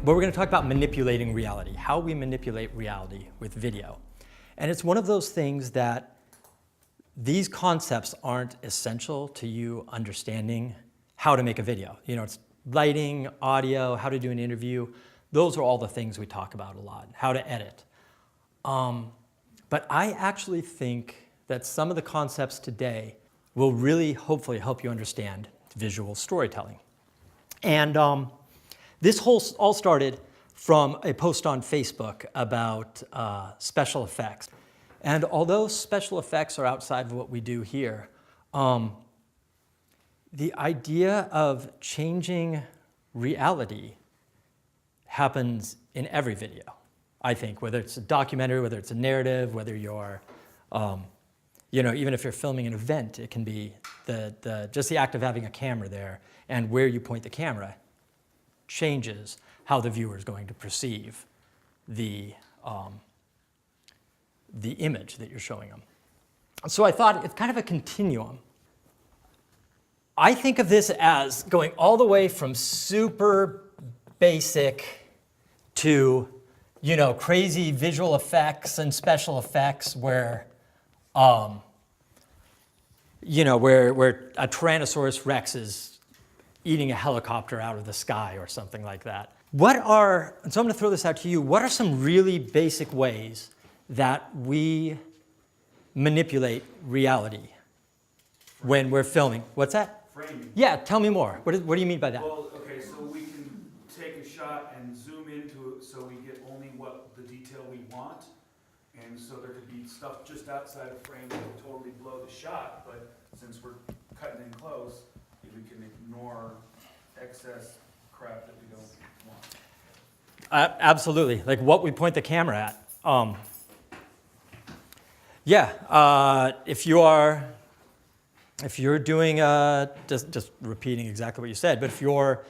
But we're going to talk about manipulating reality, how we manipulate reality with video. And it's one of those things that these concepts aren't essential to you understanding how to make a video. You know, it's lighting, audio, how to do an interview. Those are all the things we talk about a lot, how to edit. But I actually think that some of the concepts today will really hopefully help you understand visual storytelling. And this all started from a post on Facebook about special effects. And although special effects are outside of what we do here, the idea of changing reality happens in every video, I think, whether it's a documentary, whether it's a narrative, whether you're, even if you're filming an event, it can be just the act of having a camera there and where you point the camera changes how the viewer is going to perceive the image that you're showing them. So I thought it's kind of a continuum. I think of this as going all the way from super basic to, crazy visual effects and special effects where, where a Tyrannosaurus Rex is eating a helicopter out of the sky or something like that. So I'm going to throw this out to you, what are some really basic ways that we manipulate reality when we're filming? What's that? Framing. Yeah, tell me more. What do you mean by that? Well, okay, so we can take a shot and zoom into it so we get only what the detail we want. And so there could be stuff just outside of frame that would totally blow the shot, but since we're cutting in close, we can ignore excess crap that we don't want. Absolutely, like what we point the camera at. If you're doing just repeating exactly what you said, but if you're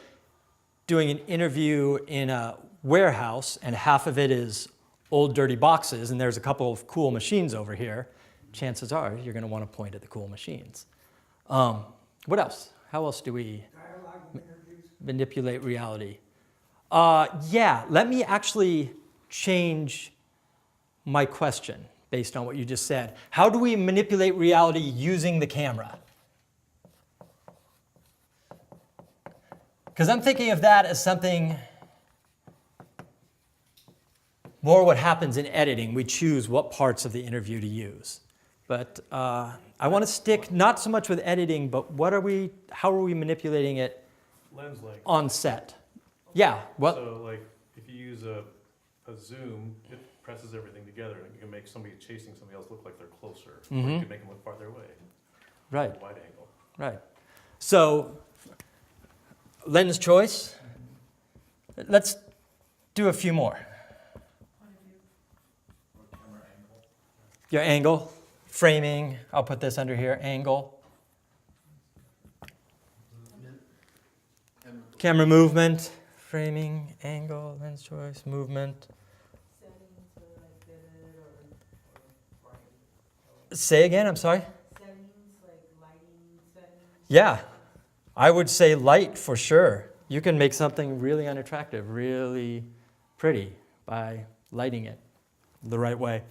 doing an interview in a warehouse and half of it is old dirty boxes and there's a couple of cool machines over here, chances are you're going to want to point at the cool machines. What else? How else do we manipulate reality? Let me actually change my question based on what you just said. How do we manipulate reality using the camera? Because I'm thinking of that as something more what happens in editing. We choose what parts of the interview to use. But I want to stick not so much with editing, but how are we manipulating it lens length on set? Yeah. What? So like if you use a zoom, it presses everything together and you can make somebody chasing somebody else look like they're closer. Or you can make them look farther away. Right. Wide angle. Right. So lens choice. Let's do a few more. Your angle, framing. I'll put this under here. Angle. Camera movement, framing, angle, lens choice, movement. Say again, I'm sorry? Settings, like lighting settings. Yeah, I would say light for sure. You can make something really unattractive, really pretty by lighting it the right way.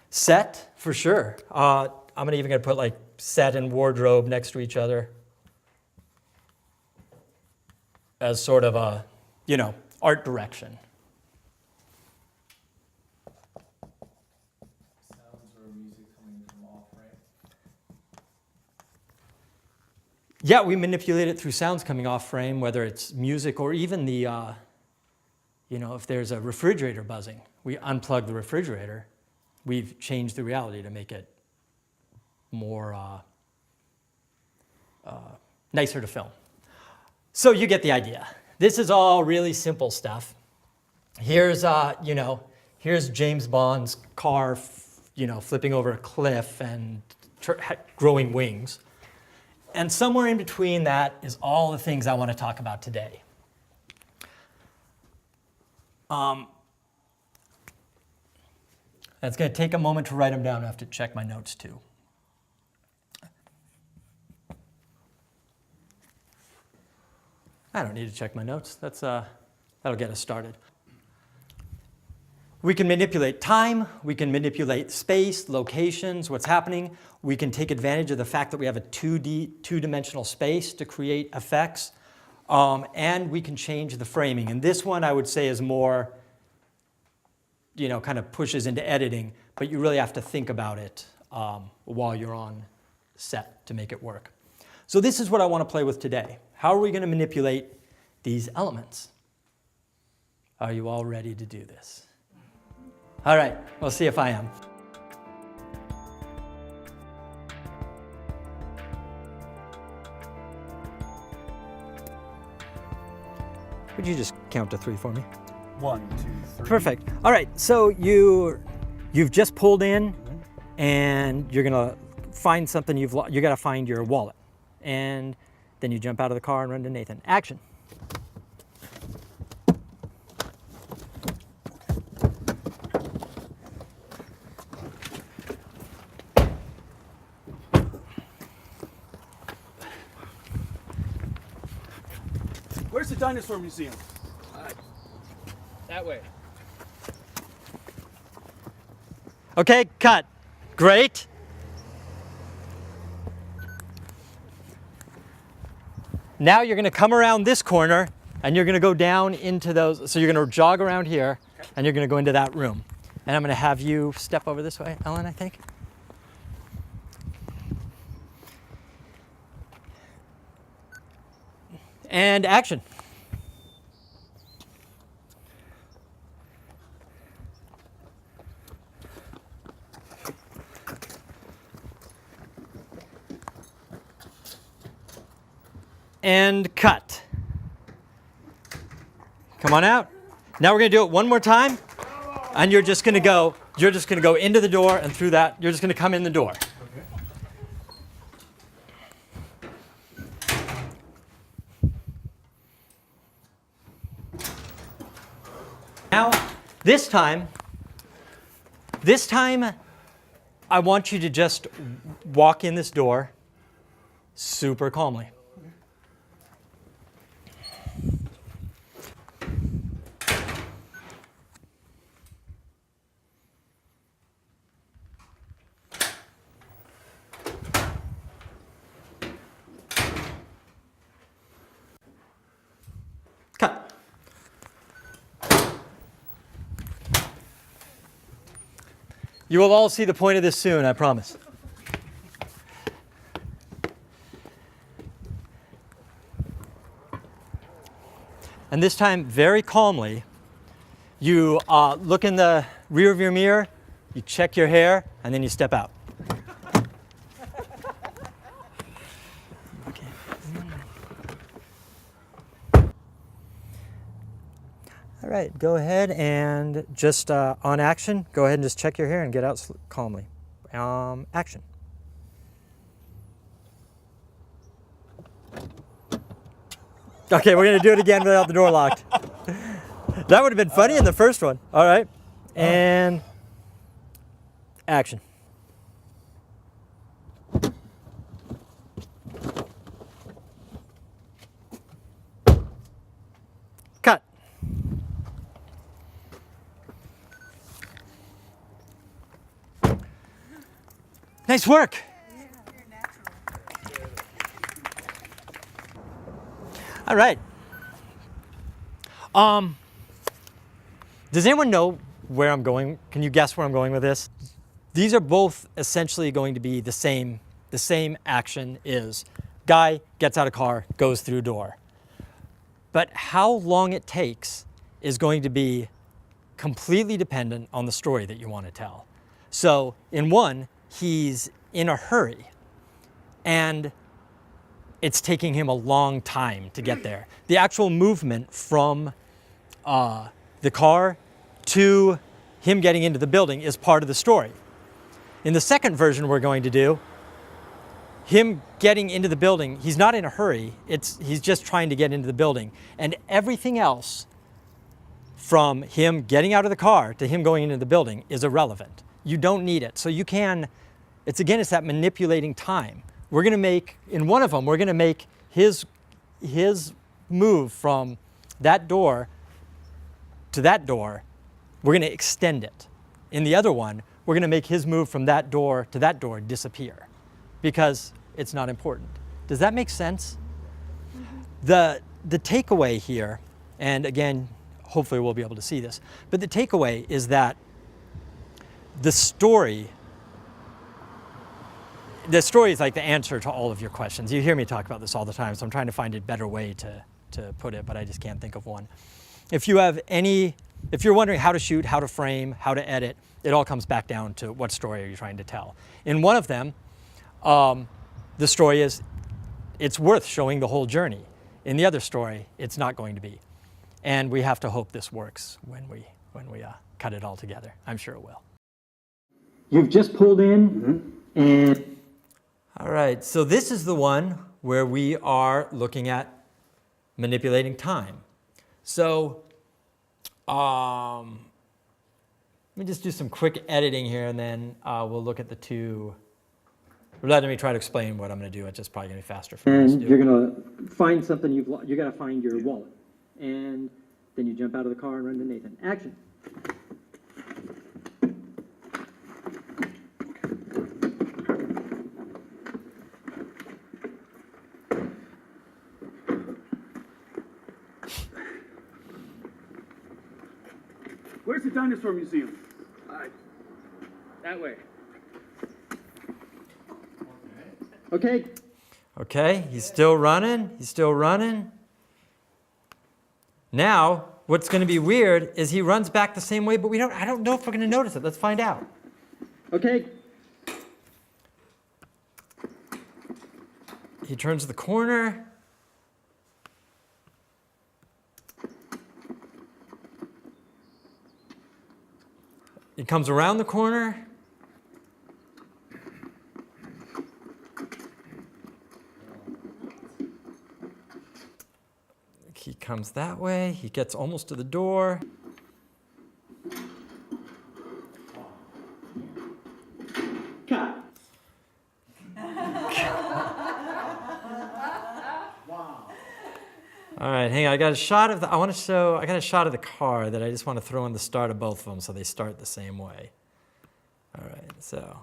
Set for sure. I'm even going to put like set and wardrobe next to each other as sort of a, art direction. Sounds or music coming from off frame? Yeah, we manipulate it through sounds coming off frame, whether it's music or even the, if there's a refrigerator buzzing, we unplug the refrigerator. We've changed the reality to make it more nicer to film. So you get the idea. This is all really simple stuff. Here's, here's James Bond's car, flipping over a cliff and growing wings. And somewhere in between that is all the things I want to talk about today. It's going to take a moment to write them down. I have to check my notes too. I don't need to check my notes. That's That'll get us started. We can manipulate time, we can manipulate space, locations, what's happening. We can take advantage of the fact that we have a two-dimensional space to create effects. And we can change the framing. And this one I would say is more, kind of pushes into editing, but you really have to think about it while you're on set to make it work. So this is what I want to play with today. How are we going to manipulate these elements? Are you all ready to do this? All right, we'll see if I am. Would you just count to 3 for me? 1, 2, 3. Perfect. All right, so you've just pulled in, and you're gonna find something you gotta find your wallet. And then you jump out of the car and run to Nathan. Action. Where's the dinosaur museum? That way. Okay, cut. Great. Now you're gonna come around this corner and you're gonna go down into those, so you're gonna jog around here and you're gonna go into that room. And I'm gonna have you step over this way, Ellen, I think. And action. And cut. Come on out. Now we're gonna do it one more time, and you're just gonna go into the door and through that, you're just gonna come in the door. Now, this time, I want you to just walk in this door super calmly. Cut. You will all see the point of this soon, I promise. And this time, very calmly, you look in the rear view mirror, you check your hair, and then you step out. Okay. All right, go ahead and just on action, go ahead and just check your hair and get out calmly. Action. Okay, we're gonna do it again without the door locked. That would have been funny in the first one. All right, and action. Cut. Nice work. All right. Does anyone know where I'm going? Can you guess where I'm going with this? These are both essentially going to be the same action is guy gets out of car, goes through door. But how long it takes is going to be completely dependent on the story that you want to tell. So in one, he's in a hurry and it's taking him a long time to get there. The actual movement from the car to him getting into the building is part of the story. In the second version we're going to do, him getting into the building, he's not in a hurry, he's just trying to get into the building. And everything else from him getting out of the car to him going into the building is irrelevant. You don't need it. So you can, it's that manipulating time. We're gonna make, in one of them, we're gonna make his move from that door to that door, we're going to extend it. In the other one, we're going to make his move from that door to that door disappear because it's not important. Does that make sense? The takeaway here, and again, hopefully we'll be able to see this, but the takeaway is that the story is like the answer to all of your questions. You hear me talk about this all the time, so I'm trying to find a better way to put it, but I just can't think of one. If you're wondering how to shoot, how to frame, how to edit, it all comes back down to what story are you trying to tell. In one of them, the story is it's worth showing the whole journey. In the other story, it's not going to be. And we have to hope this works when we cut it all together. I'm sure it will. You've just pulled in and All right, so this is the one where we are looking at manipulating time. So let me just do some quick editing here, and then we'll look at the two. Let me try to explain what I'm going to do. It's just probably going to be faster for me to do. you're gonna find something you gotta find your wallet. And then you jump out of the car and run to Nathan. Action. Where's the dinosaur museum? That way. Okay. Okay, he's still running. He's still running. Now, what's going to be weird is he runs back the same way, but I don't know if we're going to notice it. Let's find out. Okay. He turns the corner. He comes around the corner. He comes that way. He gets almost to the door. Cut. All right, hang on. I got a shot of I got a shot of the car that I just want to throw in the start of both of them so they start the same way. All right, so.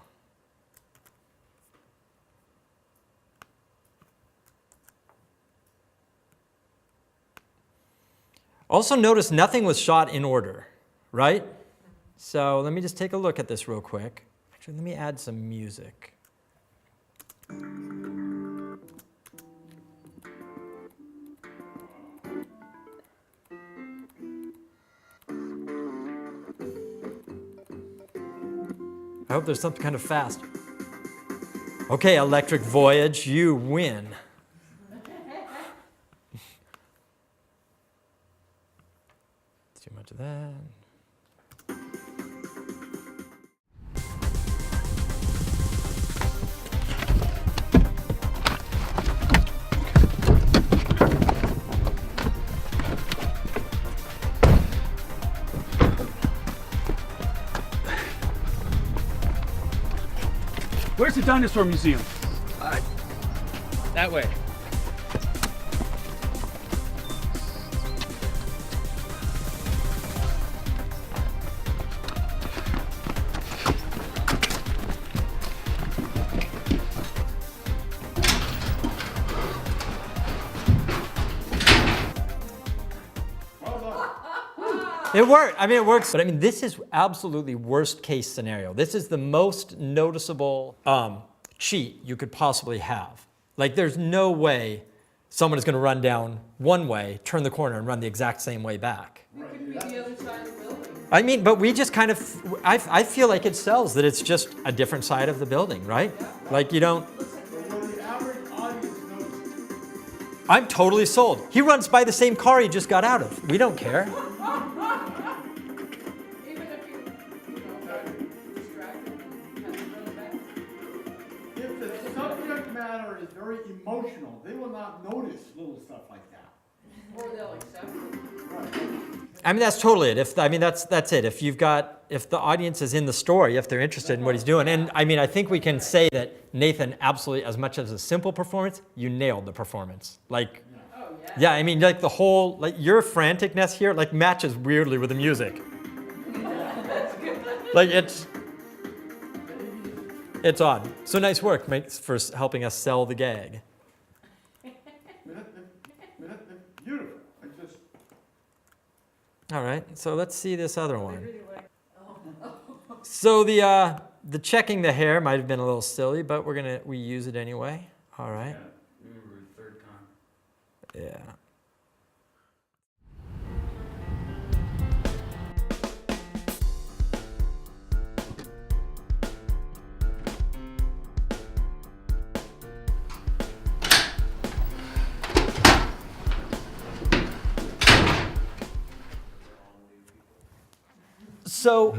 Also notice nothing was shot in order, right? So let me just take a look at this real quick. Actually, let me add some music. I hope there's something kind of fast. Okay, Electric Voyage, you win. Too much of that. Where's the dinosaur museum? That way. It worked. I mean, it works. But I mean, this is absolutely worst case scenario. This is the most noticeable cheat you could possibly have. Like, there's no way someone is going to run down one way, turn the corner, and run the exact same way back. It could be the other side of the building. I mean, but we just kind of, I feel like it sells that it's just a different side of the building, right? Like, you don't. I'm totally sold. He runs by the same car he just got out of. We don't care. Even if you distracted and have to run back. If the subject matter is very emotional, they will not notice little stuff like that. Or they'll accept it. I mean, that's totally it. That's it. If the audience is in the story, if they're interested in what he's doing, and I mean, I think we can say that Nathan absolutely, as much as a simple performance, you nailed the performance. Like, Oh, Yeah, I mean, like the whole, like your franticness here, like matches weirdly with the music. Like it's odd. So nice work for helping us sell the gag. Beautiful, I just, All right, so let's see this other I one. really like, So the checking the hair might have been a little silly, but we use it anyway. All right. Remember the third time. Yeah. So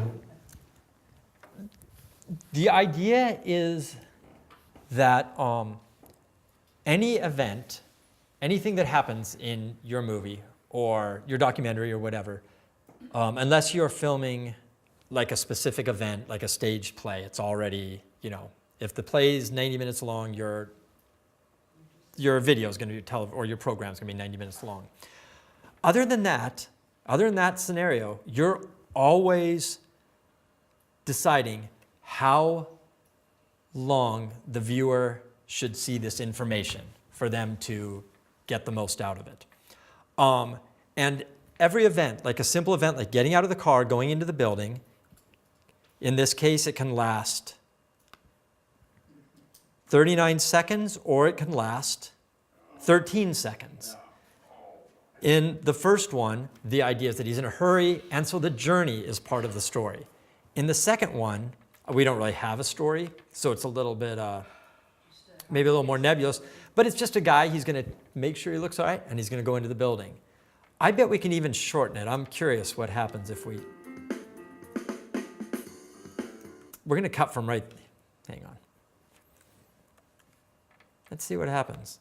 the idea is that any event, anything that happens in your movie or your documentary or whatever, unless you're filming like a specific event, like a staged play, it's already, if the play is 90 minutes long, your video is going to be or your program is going to be 90 minutes long. Other than that scenario, you're always deciding how long the viewer should see this information for them to get the most out of it. And every event, like a simple event like getting out of the car, going into the building, in this case it can last 39 seconds or it can last 13 seconds. In the first one, the idea is that he's in a hurry, and so the journey is part of the story. In the second one, we don't really have a story, so it's a little bit, maybe a little more nebulous, but it's just a guy, he's gonna make sure he looks all right, and he's gonna go into the building. I bet we can even shorten it. I'm curious what happens if we're gonna cut from right, hang on. Let's see what happens.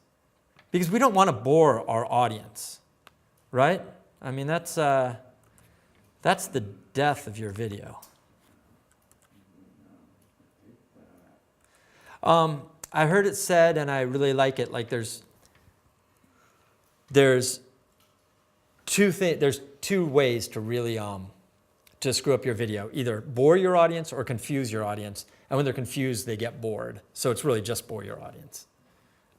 Because we don't wanna bore our audience. Right? I mean, that's the death of your video. I heard it said, and I really like it, like there's two ways to really to screw up your video. Either bore your audience or confuse your audience. And when they're confused, they get bored. So it's really just bore your audience.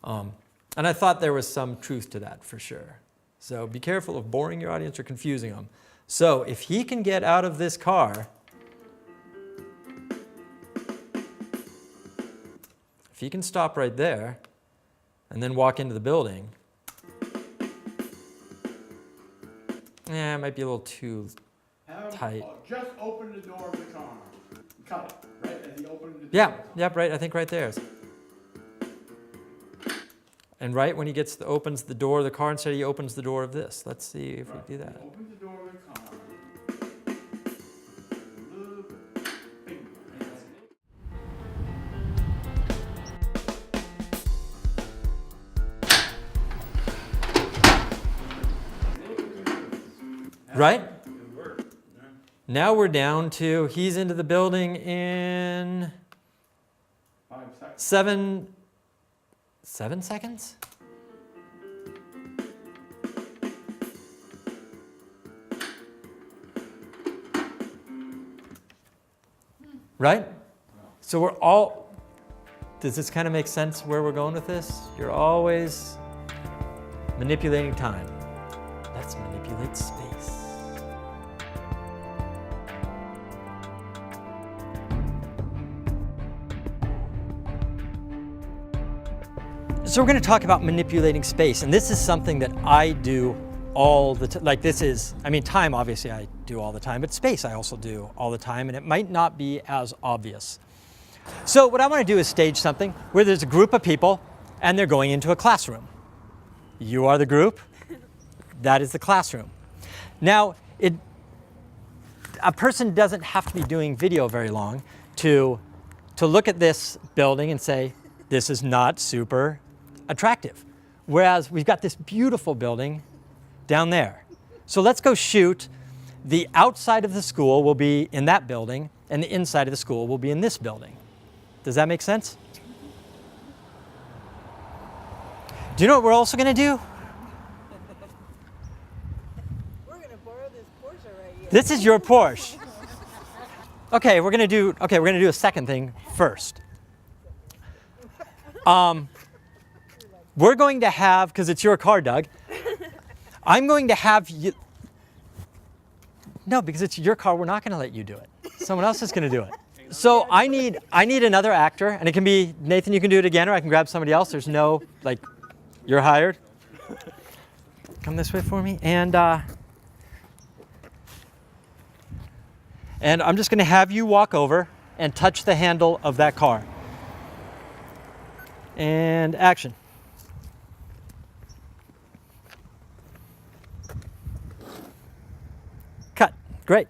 And I thought there was some truth to that for sure. So be careful of boring your audience or confusing them. So if he can get out of this car, if he can stop right there and then walk into the building, it might be a little too tight. Just open the door of the car. Cut it, right, as he opened the door. Yeah, yep, right, I think right there. And right when he opens the door of the car, instead he opens the door of this. Let's see if we do that. Open the door of the car. A little bit. Bing. Right? Now we're down to, he's into the building in 5 seconds. 7 seconds? Right? So we're all, does this kind of make sense where we're going with this? You're always manipulating time. Let's manipulate space. So we're going to talk about manipulating space, and this is something that I do all the time. Like this is, I mean, time obviously I do all the time, but space I also do all the time, and it might not be as obvious. So what I want to do is stage something where there's a group of people and they're going into a classroom. You are the group, that is the classroom. Now, a person doesn't have to be doing video very long to look at this building and say, this is not super attractive. Whereas we've got this beautiful building down there. So let's go shoot. The outside of the school will be in that building, and the inside of the school will be in this building. Does that make sense? Do you know what we're also going to do? This is your Porsche. Okay, we're gonna do a second thing first. We're going to have, because it's your car, Doug, I'm going to have you, no, because it's your car, we're not gonna let you do it. Someone else is gonna do it. So I need another actor, and it can be, Nathan, you can do it again, or I can grab somebody else. There's no, like, you're hired. Come this way for me, and I'm just gonna have you walk over and touch the handle of that car. And action. Cut. Great.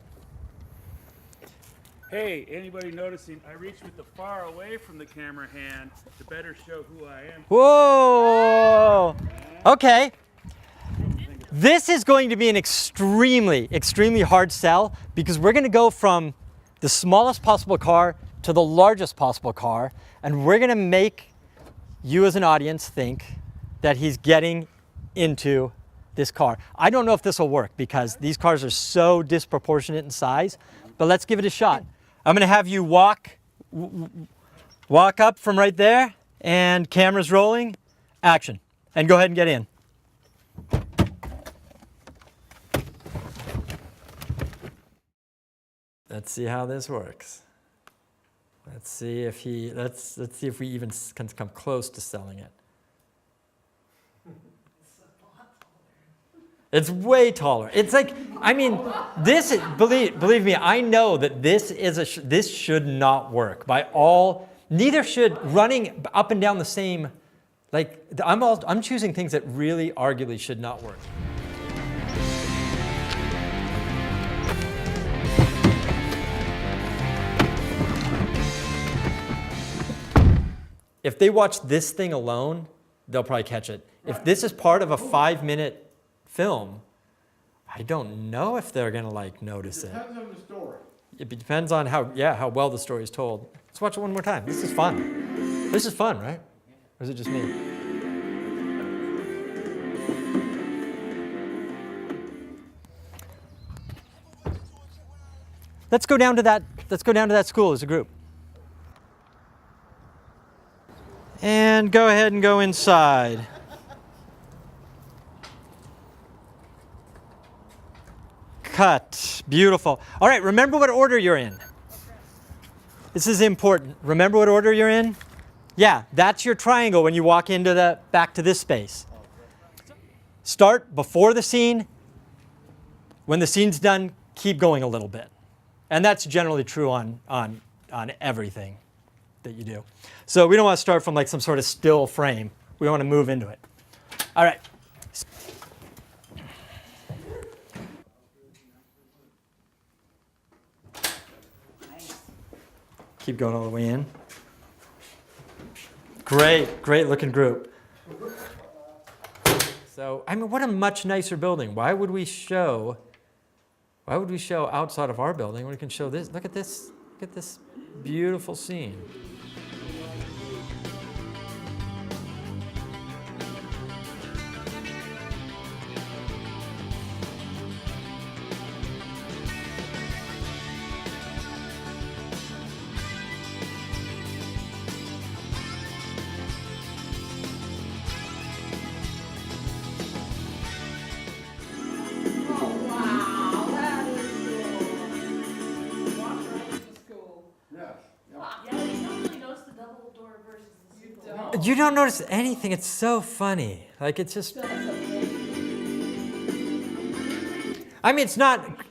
Hey, anybody noticing, I reach with the far away from the camera hand to better show who I am. Whoa! Okay. This is going to be an extremely, extremely hard sell because we're going to go from the smallest possible car to the largest possible car, and we're going to make you as an audience think that he's getting into this car. I don't know if this will work because these cars are so disproportionate in size, but let's give it a shot. I'm going to have you walk up from right there, and camera's rolling, action, and go ahead and get in. Let's see how this works. Let's see if we even can come close to selling it. It's way taller. It's like, I mean, this is, believe me, I know that this should not work by all. Neither should running up and down the same. Like, I'm choosing things that really arguably should not work. If they watch this thing alone, they'll probably catch it. If this is part of a 5-minute film, I don't know if they're gonna like notice it. Depends on the story. It depends on how well the story is told. Let's watch it one more time. This is fun. This is fun, right? Or is it just me? Let's go down to that school as a group. And go ahead and go inside. Cut. Beautiful. All right, remember what order you're in. This is important. Remember what order you're in? Yeah, that's your triangle when you walk into back to this space. Start before the scene. When the scene's done, keep going a little bit. And that's generally true on everything that you do. So we don't want to start from like some sort of still frame. We want to move into it. All right. Keep going all the way in. Great looking group. So, I mean, what a much nicer building. Why would we show outside of our building when we can show this? Look at this beautiful scene. Oh, wow, that is cool. Walk right into school. Yes. Yeah, you don't really notice the double door versus the You single. don't. You don't notice anything. It's so funny. Like, it's just, That's amazing. I mean,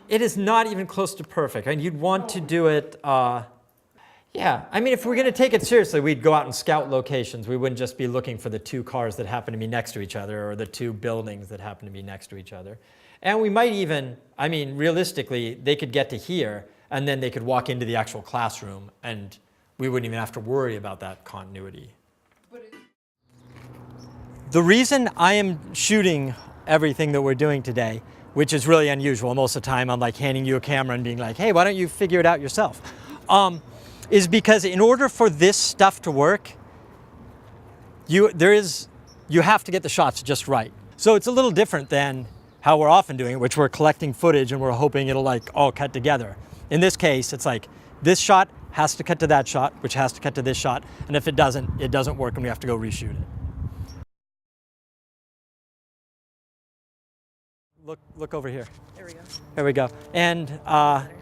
it is not even close to perfect. I mean, you'd want to do it, yeah. I mean, if we're going to take it seriously, we'd go out and scout locations. We wouldn't just be looking for the two cars that happen to be next to each other or the two buildings that happen to be next to each other. And we might even, I mean, realistically, they could get to here and then they could walk into the actual classroom and we wouldn't even have to worry about that continuity. But it, The reason I am shooting everything that we're doing today, which is really unusual, most of the time I'm like handing you a camera and being like, hey, why don't you figure it out yourself? Is because in order for this stuff to work, you have to get the shots just right. So it's a little different than how we're often doing it, which we're collecting footage and we're hoping it'll like all cut together. In this case, it's like this shot has to cut to that shot, which has to cut to this shot, and if it doesn't work and we have to go reshoot it. Look over here. There we go. There we go. And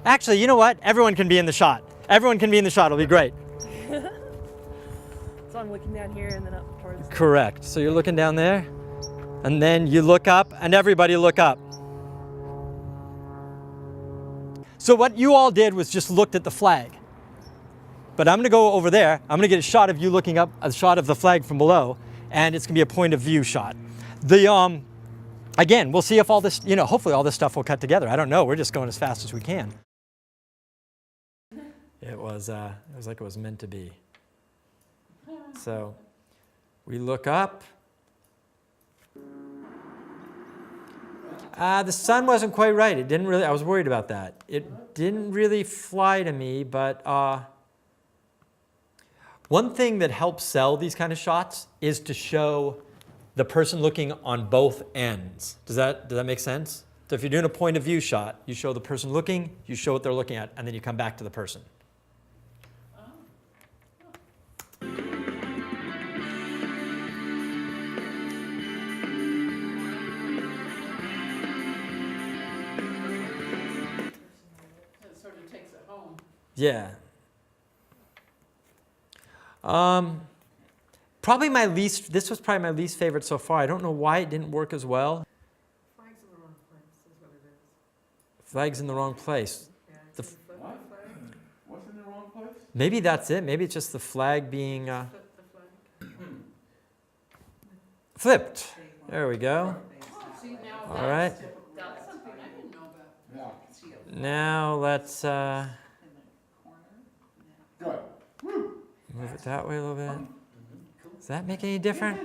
actually, you know what? Everyone can be in the shot. Everyone can be in the shot. It'll be great. So I'm looking down here and then up towards. Correct. So you're looking down there, and then you look up, and everybody look up. So what you all did was just looked at the flag. But I'm going to go over there. I'm going to get a shot of you looking up, a shot of the flag from below, and it's going to be a point of view shot. Again, we'll see if all this, hopefully all this stuff will cut together. I don't know. We're just going as fast as we can. It was like it was meant to be. So we look up. The sun wasn't quite right. It didn't really, I was worried about that. It didn't really fly to me, but one thing that helps sell these kind of shots is to show the person looking on both ends. Does that make sense? So if you're doing a point of view shot, you show the person looking, you show what they're looking at, and then you come back to the person. It sort of takes it home. Yeah. This was probably my least favorite so far. I don't know why it didn't work as well. Flag's in the wrong place is what it is. Flag's in the wrong place. Yeah, The it's flip What? the flag. What's in the wrong place? Maybe that's it. Maybe it's just the flag being Flip the flag. flipped. There we go. See, now All right. that's something I didn't know about. Yeah, Now let's good. move it that way a little bit. Does that make any difference?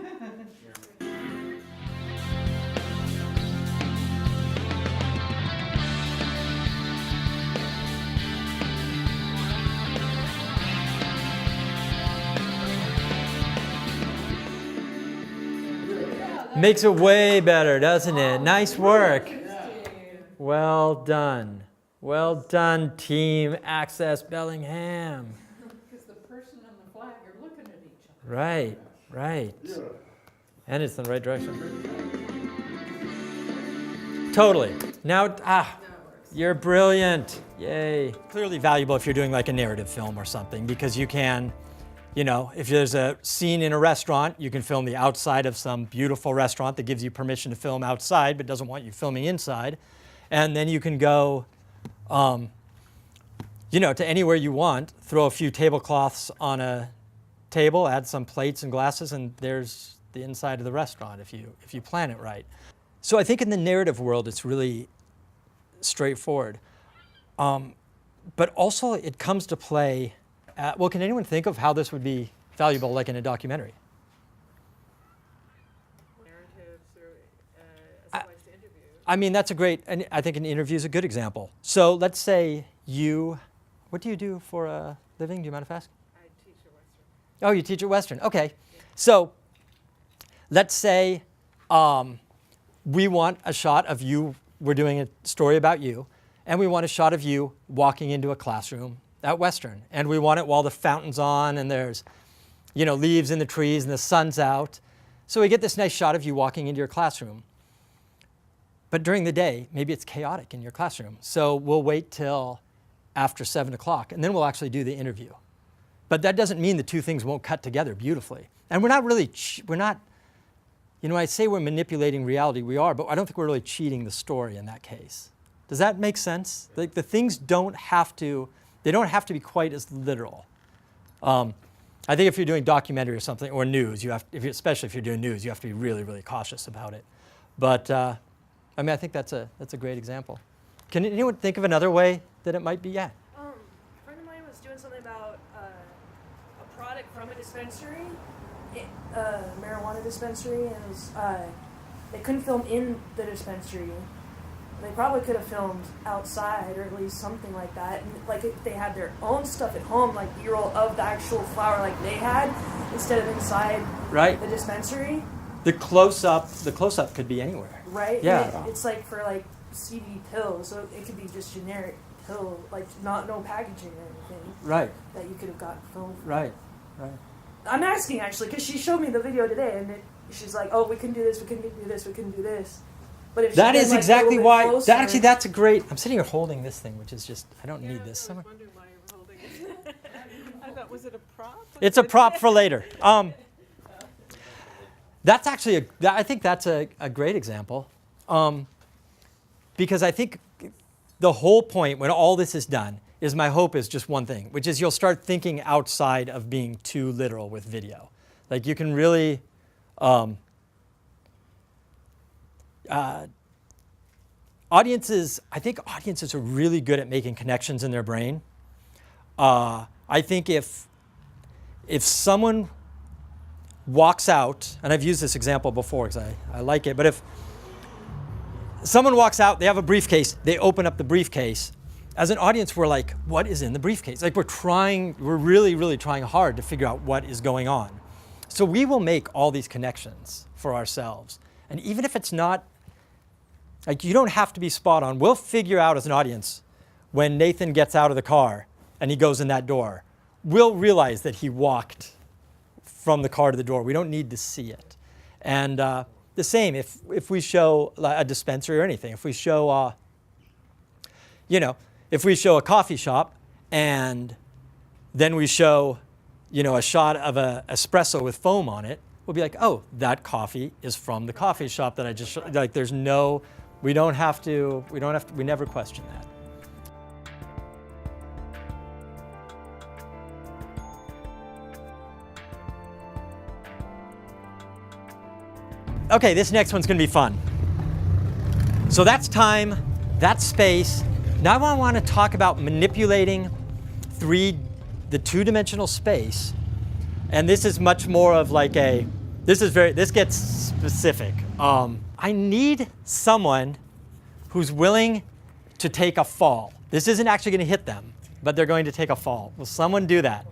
Makes it way better, doesn't it? Nice work. Well done. Well done, Team Access Bellingham. Because the person on the flag are looking at each other. Right, right. And it's in the right direction. Totally. Now, you're brilliant. Yay. Clearly valuable if you're doing like a narrative film or something, because you can, if there's a scene in a restaurant, you can film the outside of some beautiful restaurant that gives you permission to film outside but doesn't want you filming inside. And then you can go, to anywhere you want, throw a few tablecloths on a table, add some plates and glasses, and there's the inside of the restaurant if you plan it right. So I think in the narrative world, it's really straightforward. But also it comes to play, can anyone think of how this would be valuable like in a documentary? Narratives or as opposed to interviews. I mean, that's a great, and I think an interview is a good example. So let's say what do you do for a living? Do you mind if I ask? I teach at Western. Oh, you teach at Western. Okay. So let's say we want a shot of you. We're doing a story about you, and we want a shot of you walking into a classroom at Western. And we want it while the fountain's on and there's, leaves in the trees and the sun's out. So we get this nice shot of you walking into your classroom. But during the day, maybe it's chaotic in your classroom. So we'll wait till after 7 o'clock, and then we'll actually do the interview. But that doesn't mean the two things won't cut together beautifully. And we're not really, I say we're manipulating reality, we are, but I don't think we're really cheating the story in that case. Does that make sense? Like the things don't have to be quite as literal. I think if you're doing documentary or something, or news, especially if you're doing news, you have to be really, really cautious about it. But I think that's a great example. Can anyone think of another way that it might be? Yeah. A friend of mine was doing something about a product from a dispensary, marijuana dispensary, and it was, they couldn't film in the dispensary. They probably could have filmed outside or at least something like that. And like if they had their own stuff at home, like B-roll of the actual flower like they had, instead of inside Right. the dispensary. The close-up could be anywhere. right? Yeah. And it's like for like CBD pills, so it could be just generic pill, like no packaging or anything Right, that you could have gotten film. right. I'm asking actually because she showed me the video today, and she's like, "Oh, we can do this, we can do this, we can do this." But if she That did, is like, exactly a little bit why. closer- Actually, that's a great. I'm sitting here holding this thing, which is just. I don't need this. I Someone- was wondering why you were holding it. I thought, was it a prop? It's a prop for later. That's actually I think that's a great example, because I think the whole point when all this is done is my hope is just one thing, which is you'll start thinking outside of being too literal with video. Like you can really. I think audiences are really good at making connections in their brain. I think if someone walks out, and I've used this example before because I like it, but if someone walks out, they have a briefcase, they open up the briefcase, as an audience, we're like, what is in the briefcase? Like we're really, really trying hard to figure out what is going on. So we will make all these connections for ourselves. And even if it's not, like you don't have to be spot on. We'll figure out as an audience when Nathan gets out of the car and he goes in that door, we'll realize that he walked from the car to the door. We don't need to see it. And the same if we show a dispensary or anything, if we show, if we show a coffee shop and then we show, a shot of an espresso with foam on it, we'll be like, oh, that coffee is from the coffee shop that I just showed. Like there's no, we never question that. Okay, this next one's gonna be fun. So that's time, that's space. Now I want to talk about manipulating the two-dimensional space. And this is much more of like this gets specific. I need someone who's willing to take a fall. This isn't actually gonna hit them, but they're going to take a fall. Will someone do that?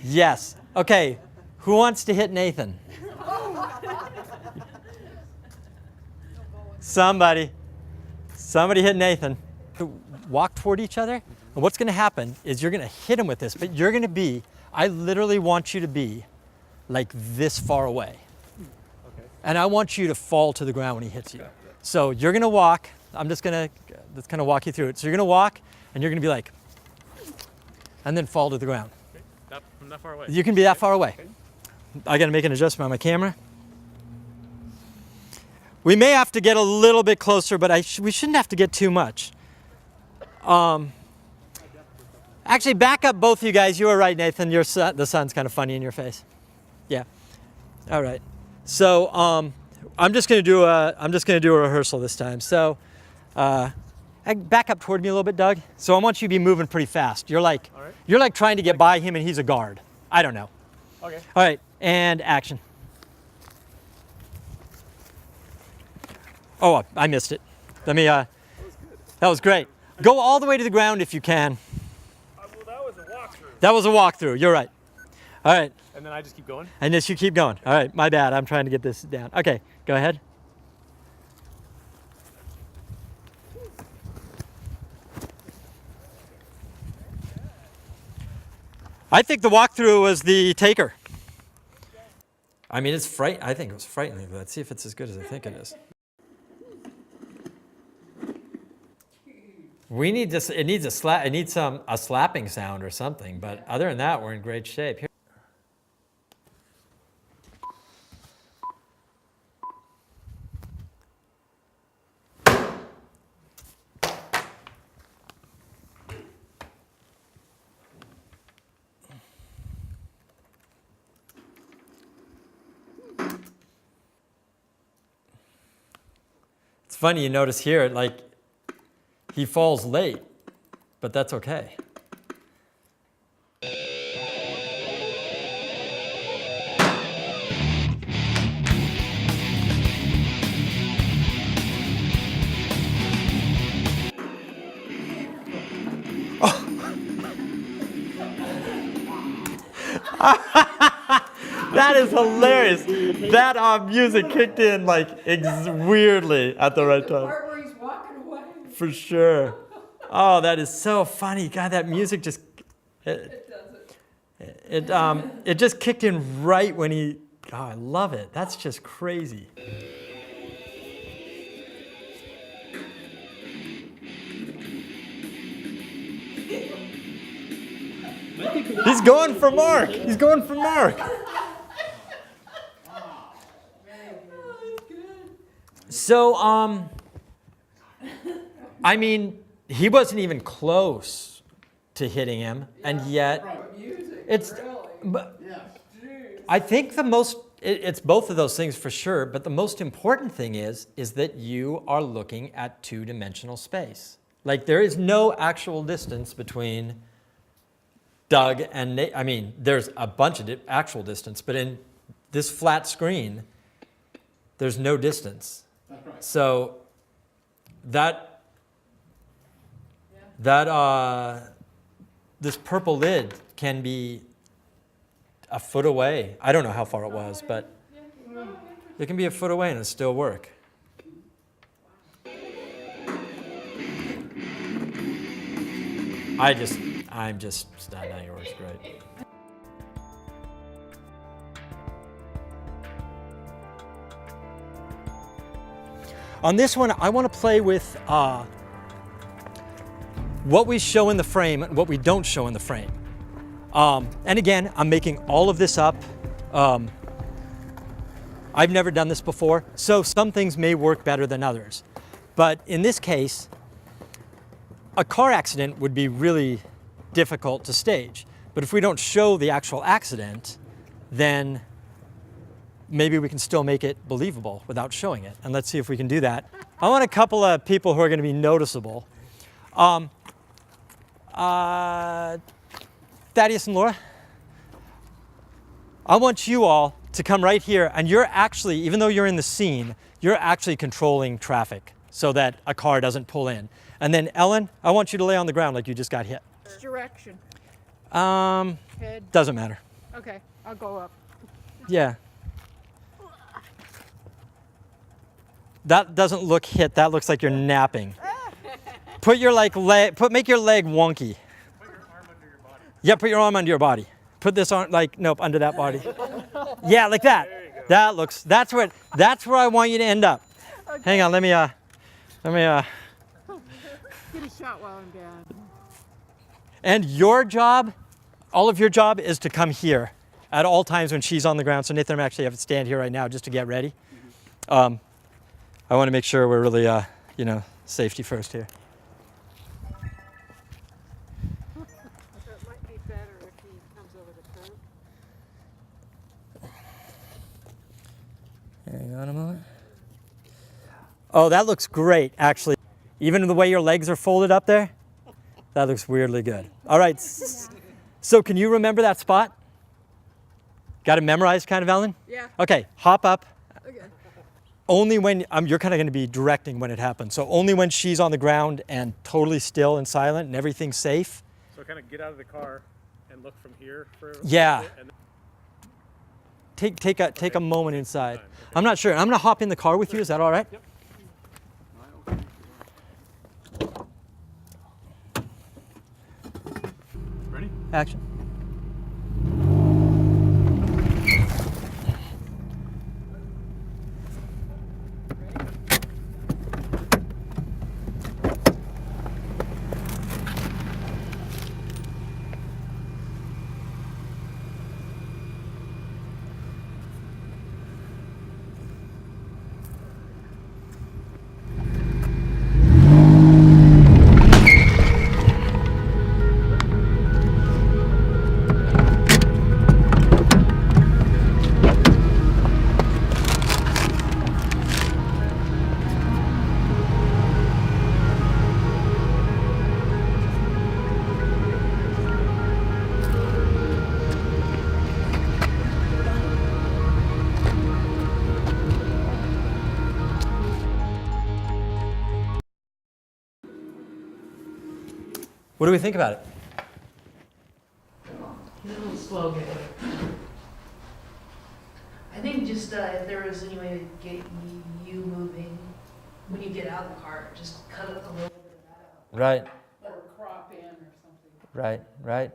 Yes. Okay, who wants to hit Nathan? Somebody hit Nathan. Walk toward each other, and what's going to happen is you're going to hit him with this, but you're going to be, I literally want you to be like this far away. Okay. And I want you to fall to the ground when he hits you. So you're going to walk, let's kind of walk you through it. So you're going to walk, and you're going to be like, and then fall to the ground. Okay. From that far away. You can be that far away. Okay. I got to make an adjustment on my camera. We may have to get a little bit closer, but we shouldn't have to get too much. Actually, back up both of you guys. You were right, Nathan. The sun's kind of funny in your face. Yeah. All right. So I'm just going to do a rehearsal this time. So back up toward me a little bit, Doug. So I want you to be moving pretty fast. You're like trying to get by him, and he's a guard. I don't know. Okay. All right. And action. Oh, I missed it. Let me, that was great. Go all the way to the ground if you can. Well, that was a walkthrough. That was a walkthrough, you're right. All right, And then I just keep going? and just you keep going. All right, my bad, I'm trying to get this down. Okay, go ahead. I think the walkthrough was the taker. I mean, I think it was frightening, but let's see if it's as good as I think it is. We need this. It needs a slap. It needs a slapping sound or something. But other than that, we're in great shape. Here. It's funny. You notice here, like. He falls late, but that's okay. That is hilarious. That music kicked in like weirdly at the right The time. part where he's walking away. For sure. Oh, that is so funny. God, that music just It does it. it just kicked in right when he. Oh, I love it. That's just crazy. He's going for Mark. He's going for Mark. So, I mean, he wasn't even close to hitting him, and yet The music, it's. really. But Yes. Jeez. I think it's both of those things for sure, but the most important thing is that you are looking at two-dimensional space. Like there is no actual distance between Doug and Nate. I mean, there's a bunch of actual distance, but in this flat screen, there's no distance. That's right. So this purple lid can be a foot away. I don't know how far it was, but it can be a foot away and it'll still work. I'm just stunned. It works great. On this one, I want to play with what we show in the frame and what we don't show in the frame. And again, I'm making all of this up. I've never done this before, so some things may work better than others. But in this case, a car accident would be really difficult to stage. But if we don't show the actual accident, then maybe we can still make it believable without showing it. And let's see if we can do that. I want a couple of people who are going to be noticeable. Thaddeus and Laura, I want you all to come right here, and you're actually, even though you're in the scene, you're actually controlling traffic so that a car doesn't pull in. And then Ellen, I want you to lay on the ground like you just got hit. Which direction? Head. Doesn't matter. Okay, I'll go up. Yeah. That doesn't look hit. That looks like you're napping. Put your make your leg wonky. Put your arm under your body. Yeah, put your arm under your body. Put this on, nope, under that body. Yeah, like that. That's where I want you to end up. Okay. Hang on, let me Get a shot while I'm down. and your job, all of your job is to come here at all times when she's on the ground. So Nathan, I actually have to stand here right now just to get ready. I want to make sure we're really, safety first here. So it might be better if he comes over the curb. Hang on a moment. Oh, that looks great, actually. Even the way your legs are folded up there, that looks weirdly good. All right, so can you remember that spot? Got it memorized, kind of, Ellen? Yeah. Okay, hop up. Okay. Only when, you're kind of going to be directing when it happens. So only when she's on the ground and totally still and silent and everything's safe. So kind of get out of the car and look from here for a Yeah. bit, and Take a moment inside. I'm not sure. I'm going to hop in the car with you. Is that all right? Yep. Ready? Action. What do we think about it? A little slow getting. think just if there was any way to get you moving when you get out of the car, just cut a little bit of that out. Right. Or crop in or something. Right, right.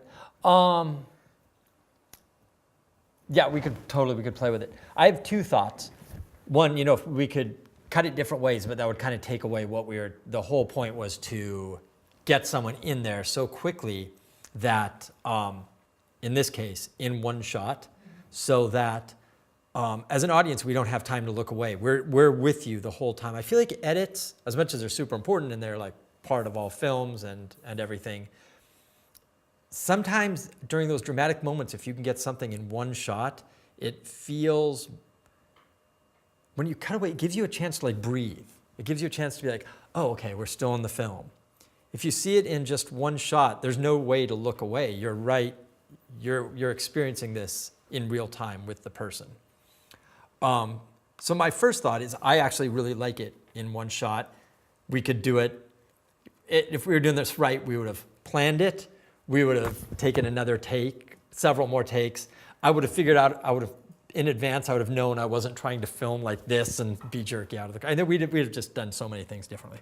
Yeah, we could play with it. I have two thoughts. One, you know, if we could cut it different ways, but that would kind of take away what the whole point was to get someone in there so quickly that, in this case, in one shot, so that as an audience, we don't have time to look away. We're with you the whole time. I feel like edits, as much as they're super important and they're like part of all films and everything, sometimes during those dramatic moments, if you can get something in one shot, it feels, when you cut away, it gives you a chance to like breathe. It gives you a chance to be like, oh, okay, we're still in the film. If you see it in just one shot, there's no way to look away. You're right, you're experiencing this in real time with the person. So my first thought is I actually really like it in one shot. We could do it, if we were doing this right, we would have planned it. We would have taken another take, several more takes. I would have figured out, in advance, I would have known I wasn't trying to film like this and be jerky out of the car. I know we'd have just done so many things differently.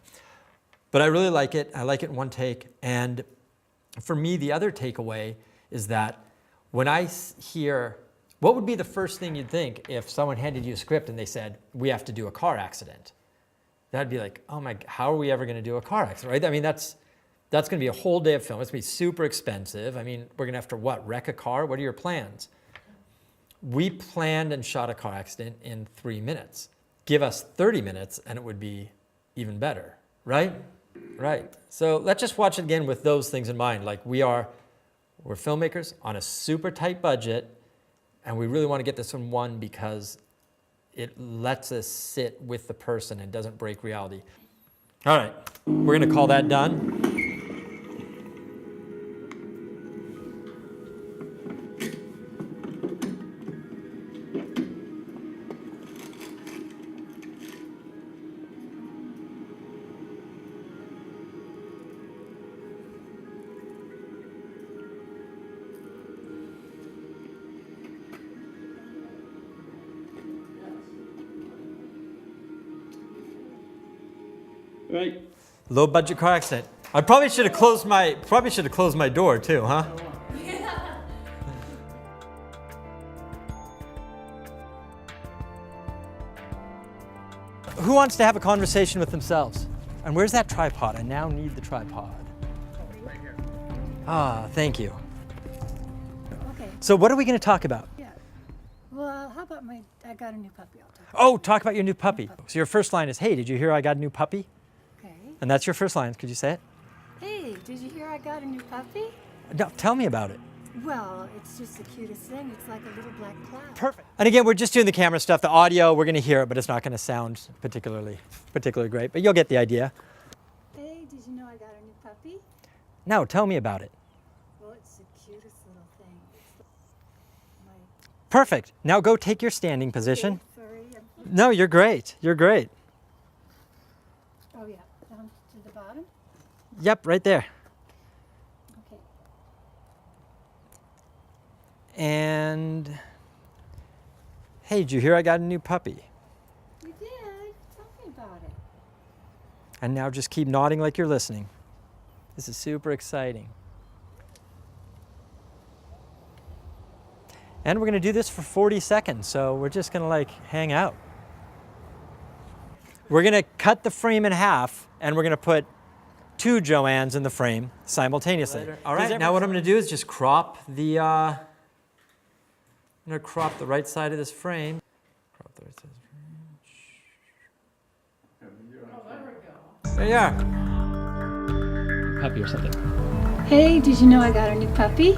But I really like it. I like it in one take. And for me, the other takeaway is that when I hear, what would be the first thing you'd think if someone handed you a script and they said, we have to do a car accident? That'd be like, oh my, how are we ever going to do a car accident, right? I mean, that's going to be a whole day of film. It's going to be super expensive. I mean, we're going to have to what, wreck a car? What are your plans? We planned and shot a car accident in 3 minutes. Give us 30 minutes and it would be even better, right? Right. So let's just watch it again with those things in mind. Like we're filmmakers on a super tight budget, and we really want to get this in one because it lets us sit with the person and doesn't break reality. All right, we're going to call that done. Right. Low budget car accident. I probably should have closed my door too, huh? Who wants to have a conversation with themselves? And where's that tripod? I now need the tripod. Right here. Ah, thank you. Okay, So what are we going to talk about? yeah. Well, how about I got a new puppy. I'll talk. Oh, talk about your new puppy. So your first line is, hey, did you hear I got a new puppy? Okay. And that's your first line. Could you say it? Hey, did you hear I got a new puppy? No, tell me about it. Well, it's just the cutest thing. It's like a little black cloud. Perfect. And again, we're just doing the camera stuff. The audio, we're going to hear it, but it's not going to sound particularly great. But you'll get the idea. Hey, did you know I got a new puppy? No, tell me about it. Well, it's the cutest little thing. It's my. Perfect. Now go take your standing position. Sorry. No, you're great. You're great. Oh yeah, down to the bottom. Yep, right there. Okay. And hey, did you hear I got a new puppy? You did. Tell me about it. And now just keep nodding like you're listening. This is super exciting. And we're going to do this for 40 seconds, so we're just going to like hang out. We're going to cut the frame in half, and we're going to put 2 Joannes in the frame simultaneously. All right, now what I'm going to do is just crop the, I'm going to crop the right side of this frame. Crop the right side of the frame. There you are. Puppy or something. Hey, did you know I got a new puppy?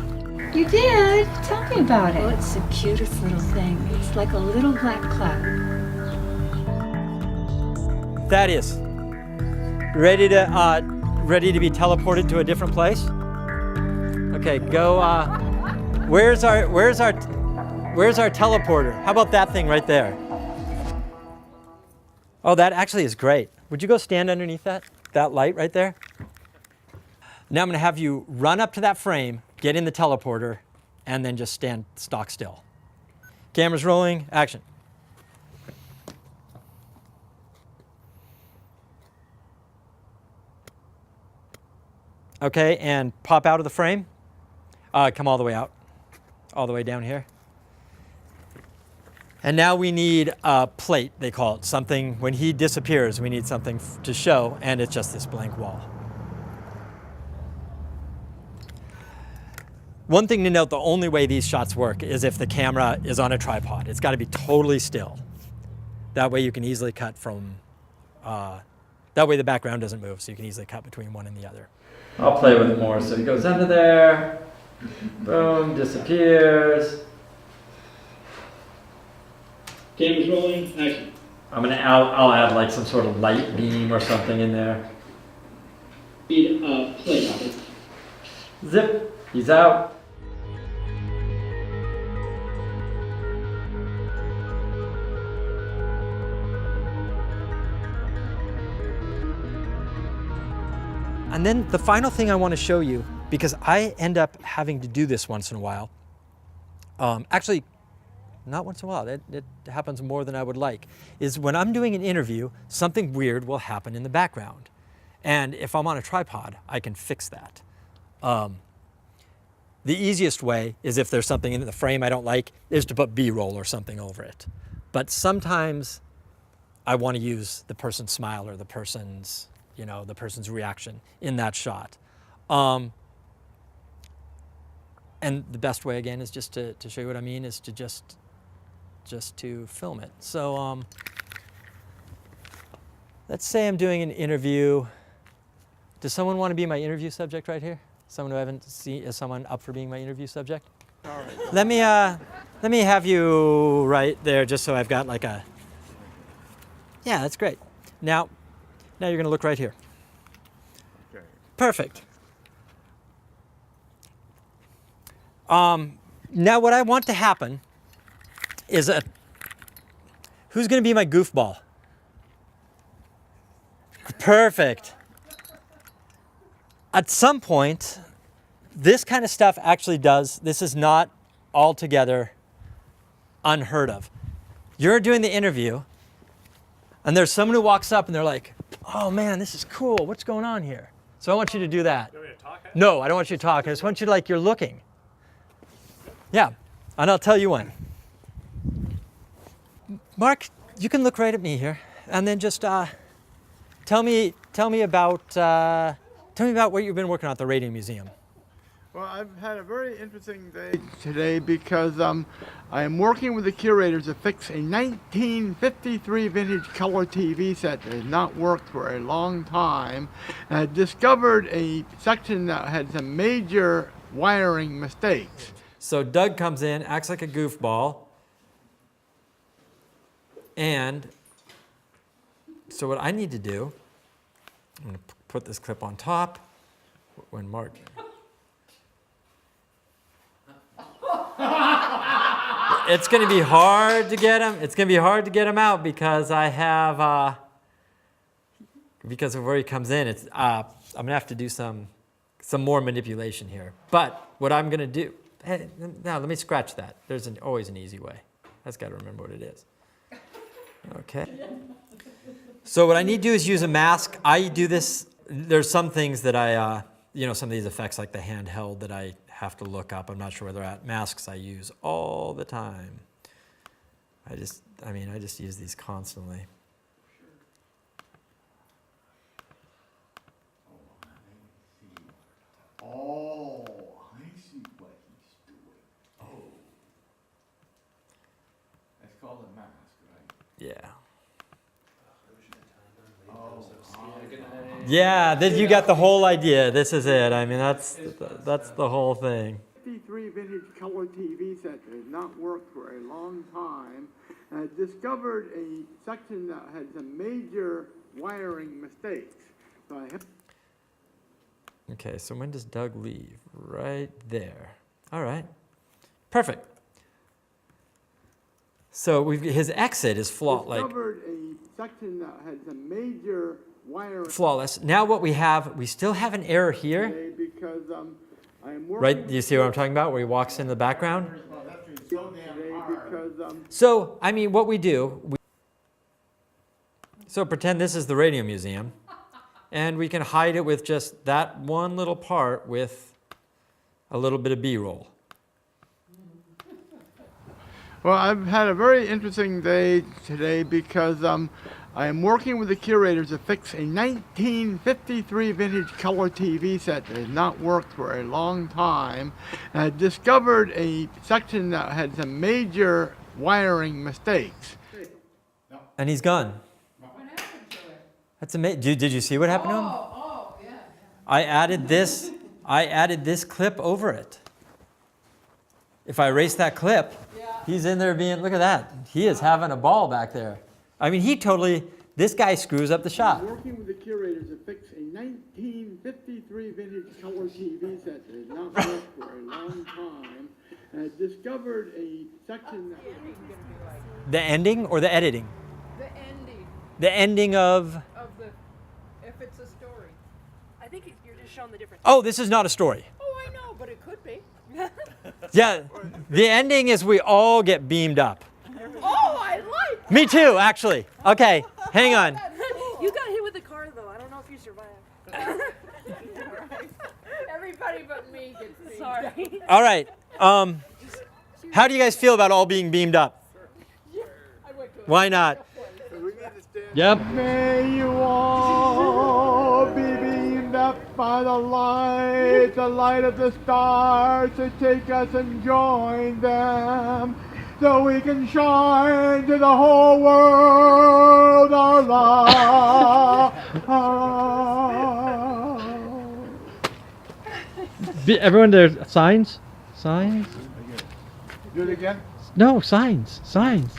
You did. Tell me about it. Well, it's the cutest little thing. It's like a little black cloud. Thaddeus, ready to be teleported to a different place? Okay, go. Where's our teleporter? How about that thing right there? Oh, that actually is great. Would you go stand underneath that light right there? Now I'm going to have you run up to that frame, get in the teleporter, and then just stand stock still. Camera's rolling, action. okay, and pop out of the frame. Come all the way out, all the way down here. And now we need a plate, they call it, something, when he disappears, we need something to show, and it's just this blank wall. One thing to note, the only way these shots work is if the camera is on a tripod. It's got to be totally still. That way you can easily cut from, that way the background doesn't move, so you can easily cut between one and the other. I'll play with it more. So he goes under there, boom, disappears. Camera's rolling, action. I'll add like some sort of light beam or something in there. Play. Zip, he's out. And then the final thing I want to show you, because I end up having to do this once in a while, actually, not once in a while, it happens more than I would like, is when I'm doing an interview, something weird will happen in the background. And if I'm on a tripod, I can fix that. The easiest way is if there's something in the frame I don't like, is to put B-roll or something over it. But sometimes I want to use the person's smile or the person's, the person's reaction in that shot. And the best way, again, is just to show you what I mean, is to just to film it. So let's say I'm doing an interview. Does someone want to be my interview subject right here? Someone who I haven't seen, is someone up for being my interview subject? All right. Let me have you right there, just so I've got like a, yeah, that's great. Now you're gonna look right here. Okay. Perfect. Now what I want to happen is who's gonna be my goofball? Perfect. At some point, this kind of stuff actually this is not altogether unheard of. You're doing the interview, and there's someone who walks up and they're like, oh man, this is cool, what's going on here? So I want you to do that. You want me to talk? No, I don't want you to talk, I just want you to you're looking. Yeah, and I'll tell you when. Mark, you can look right at me here, and then just tell me about what you've been working on at the Radio Museum. Well, I've had a very interesting day today because I am working with the curators to fix a 1953 vintage color TV set that has not worked for a long time. And I discovered a section that had some major wiring mistakes. So Doug comes in, acts like a goofball, and so what I need to do, I'm going to put this clip on top when Mark... It's going to be hard to get him. It's going to be hard to get him out because I have, because of where he comes in. It's I'm going to have to do some more manipulation here. But what I'm going to do, hey, now let me scratch that. There's always an easy way. That's got to remember what it is. Okay. So what I need to do is use a mask. I do this. There's some things that I, some of these effects like the handheld that I have to look up. I'm not sure where they're at. Masks I use all the time. I just use these constantly. Oh, I see what he's doing. Oh. That's called a mask, right? Yeah. Oh. Yeah, you got the whole idea. This is it. I mean, that's the whole thing. 53 vintage color TV set that has not worked for a long time. And I discovered a section that had some major wiring mistakes. So I have Okay, so when does Doug leave? Right there. All right. Perfect. So his exit is discovered a section that had some major wiring flawless. Now what we still have an error here. today because I am working Right, do you see what I'm talking about, where he walks into the background? today because So, I mean, what we do, so pretend this is the Radio Museum, and we can hide it with just that one little part with a little bit of B-roll. Well, I've had a very interesting day today because I am working with the curators to fix a 1953 vintage color TV set that has not worked for a long time. And I discovered a section that had some major wiring mistakes. And he's gone. What happened to it? That's amazing. Did you see what happened to him? Oh, yeah. I added this clip over it. If I erase that clip, he's in there being, look at that. He is having a ball back there. I mean, this guy screws up the shot. Working with the curators to fix a 1953 vintage color TV set that has not worked for a long time. And I discovered a section that The ending or the editing? The ending The ending of, of the, if it's a story. I think you're just showing the difference. oh, this is not a story. Oh, I know, but it could be. Yeah, the ending is we all get beamed up. Oh, I like Me too, actually. Okay, hang on. You got hit with the car though. I don't know if you survived. Everybody but me gets beat. Sorry. All right. How do you guys feel about all being beamed up? I went to a Why not? Yep. May you all be beamed up by the light of the stars, to take us and join them, so we can shine to the whole world our light. Everyone there, signs? Signs? Do it again. No, signs. Signs.